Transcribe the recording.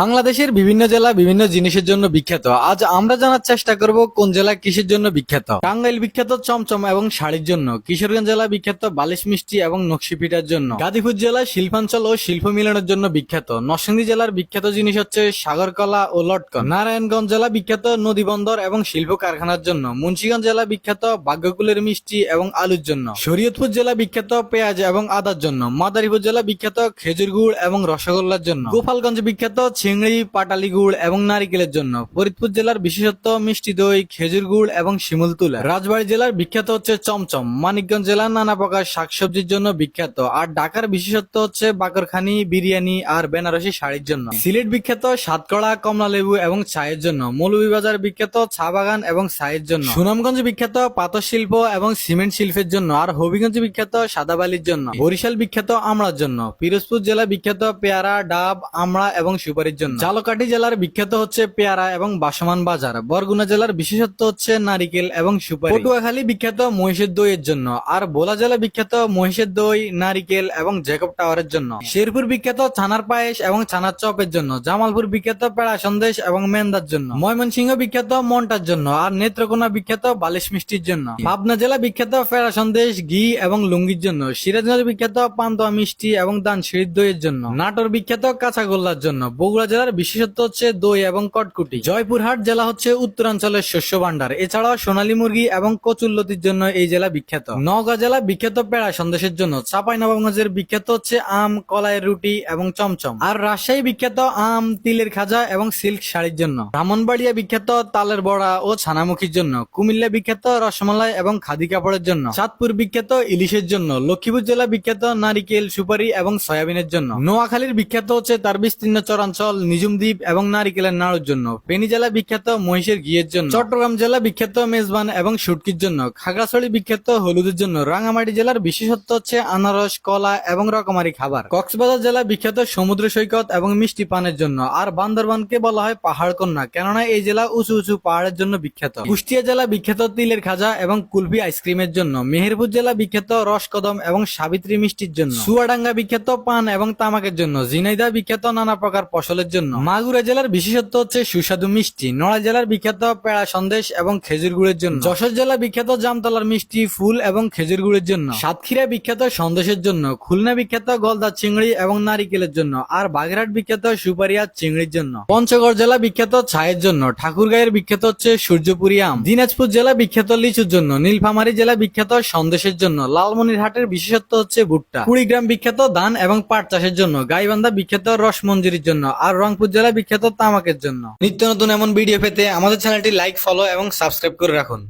বাংলাদেশের বিভিন্ন জেলা বিভিন্ন জিনিসের জন্য বিখ্যাত। আজ আমরা জানার চেষ্টা করব কোন জেলা কিসের জন্য বিখ্যাত। টাঙ্গাইল বিখ্যাত চমচম এবং শাড়ির জন্য। কিশোরগঞ্জ জেলা বিখ্যাত বালিশ মিষ্টি এবং নকশি পিঠার জন্য। গাজীপুর জেলা শিল্পাঞ্চল ও শিল্প মিলনের জন্য বিখ্যাত। নরসিংদী জেলার বিখ্যাত জিনিস হচ্ছে সাগরকলা ও লটকন। নারায়ণগঞ্জ জেলা বিখ্যাত নদী বন্দর এবং শিল্প কারখানার জন্য। মুন্সিগঞ্জ জেলা বিখ্যাত ভাগ্যকুলের মিষ্টি এবং আলুর জন্য। শরীয়তপুর জেলা বিখ্যাত পেঁয়াজ এবং আদার জন্য। মাদারীপুর জেলা বিখ্যাত খেজুর গুড় এবং রসগোল্লার জন্য। গোপালগঞ্জ বিখ্যাত চিংড়ি, পাটালি গুড় এবং নারিকেলের জন্য। ফরিদপুর জেলার বিশেষত্ব মিষ্টি দই, খেজুর গুড় এবং শিমুল তুলা। রাজবাড়ী জেলার বিখ্যাত হচ্ছে চমচম। মানিকগঞ্জ জেলা নানা প্রকার শাকসবজির জন্য বিখ্যাত। আর ঢাকার বিশেষত্ব হচ্ছে বাকরখানি, বিরিয়ানি আর বেনারসি শাড়ির জন্য। সিলেট বিখ্যাত সাতকড়া, কমলা লেবু এবং চায়ের জন্য। মৌলভীবাজার বিখ্যাত চা বাগান এবং চায়ের জন্য। সুনামগঞ্জ বিখ্যাত পাথর শিল্প এবং সিমেন্ট শিল্পের জন্য। আর হবিগঞ্জ বিখ্যাত সাদা বালির জন্য। বরিশাল বিখ্যাত আমড়ার জন্য। পিরোজপুর জেলা বিখ্যাত পেয়ারা, ডাব, আমড়া এবং সুপারির জন্য। ঝালকাঠি জেলার বিখ্যাত হচ্ছে পেয়ারা এবং বাসমান বাজার। বরগুনা জেলার বিশেষত্ব হচ্ছে নারিকেল এবং সুপারি। পটুয়াখালী বিখ্যাত মহিষের দইয়ের জন্য। আর ভোলা জেলা বিখ্যাত মহিষের দই, নারিকেল এবং জ্যাকব টাওয়ারের জন্য। শেরপুর বিখ্যাত ছানার পায়েস এবং ছানার চপের জন্য। জামালপুর বিখ্যাত পেড়া সন্দেশ এবং মেন্দার জন্য। ময়মনসিংহ বিখ্যাত মন্টার জন্য। আর নেত্রকোনা বিখ্যাত বালিশ মিষ্টির জন্য। পাবনা জেলা বিখ্যাত পেড়া সন্দেশ, ঘি এবং লুঙ্গির জন্য। সিরাজগঞ্জ বিখ্যাত পান্তুয়া মিষ্টি এবং দানশিরির দইয়ের জন্য। নাটোর বিখ্যাত কাঁচাগোল্লার জন্য। বগুড়া জেলার বিশেষত্ব হচ্ছে দই এবং কটকুটি। জয়পুরহাট জেলা হচ্ছে উত্তরাঞ্চলের শস্য ভান্ডার। এছাড়াও সোনালী মুরগি এবং কচুল্লতির জন্য এই জেলা বিখ্যাত। নওগাঁ জেলা বিখ্যাত পেড়া সন্দেশের জন্য। চাঁপাইনবাবগঞ্জের বিখ্যাত হচ্ছে আম, কলাইয়ের রুটি এবং চমচম। আর রাজশাহী বিখ্যাত আম, তিলের খাজা এবং সিল্ক শাড়ির জন্য। ব্রাহ্মণবাড়িয়া বিখ্যাত তালের বড়া ও ছানামুখীর জন্য। কুমিল্লা বিখ্যাত রসমালাই এবং খাদি কাপড়ের জন্য। চাঁদপুর বিখ্যাত ইলিশের জন্য। লক্ষ্মীপুর জেলা বিখ্যাত নারিকেল, সুপারি এবং সয়াবিনের জন্য। নোয়াখালীর বিখ্যাত হচ্ছে তার বিস্তীর্ণ চরাঞ্চল, নিজুম দ্বীপ এবং নারিকেলের নাড়ুর জন্য। ফেনী জেলা বিখ্যাত মহিষের ঘিয়ের জন্য। চট্টগ্রাম জেলা বিখ্যাত মেজবান এবং শুটকির জন্য। খাগড়াছড়ি বিখ্যাত হলুদের জন্য। রাঙামাটি জেলার বিশেষত্ব হচ্ছে আনারস, কলা এবং রকমারি খাবার। কক্সবাজার জেলা বিখ্যাত সমুদ্র সৈকত এবং মিষ্টি পানের জন্য। আর বান্দরবানকে বলা হয় পাহাড় কন্যা, কেননা এই জেলা উঁচু উঁচু পাহাড়ের জন্য বিখ্যাত। কুষ্টিয়া জেলা বিখ্যাত তিলের খাজা এবং কুলফি আইসক্রিমের জন্য। মেহেরপুর জেলা বিখ্যাত রসকদম এবং সাবিত্রী মিষ্টির জন্য। চুয়াডাঙ্গা বিখ্যাত পান এবং তামাকের জন্য। ঝিনাইদহ বিখ্যাত নানা প্রকার ফসলের জন্য। মাগুরা জেলার বিশেষত্ব হচ্ছে সুস্বাদু মিষ্টি। নড়াইল জেলার বিখ্যাত পেড়া সন্দেশ এবং খেজুর গুড়ের জন্য। যশোর জেলা বিখ্যাত জামতলার মিষ্টি, ফুল এবং খেজুর গুড়ের জন্য। সাতক্ষীরা বিখ্যাত সন্দেশের জন্য। খুলনা বিখ্যাত গলদা চিংড়ি এবং নারিকেলের জন্য। আর বাগেরহাট বিখ্যাত সুপারি আর চিংড়ির জন্য। পঞ্চগড় জেলা বিখ্যাত ছায়ের জন্য। ঠাকুরগাঁয়ের বিখ্যাত হচ্ছে সূর্যপুরি আম। দিনাজপুর জেলা বিখ্যাত লিচুর জন্য। নীলফামারী জেলা বিখ্যাত সন্দেশের জন্য। লালমনিরহাটের বিশেষত্ব হচ্ছে ভুট্টা। কুড়িগ্রাম বিখ্যাত ধান এবং পাট চাষের জন্য। গাইবান্ধা বিখ্যাত রসমঞ্জুরির জন্য। আর রংপুর জেলা বিখ্যাত তামাকের জন্য। নিত্য নতুন এমন ভিডিও পেতে আমাদের চ্যানেলটি লাইক, ফলো এবং সাবস্ক্রাইব করে রাখুন।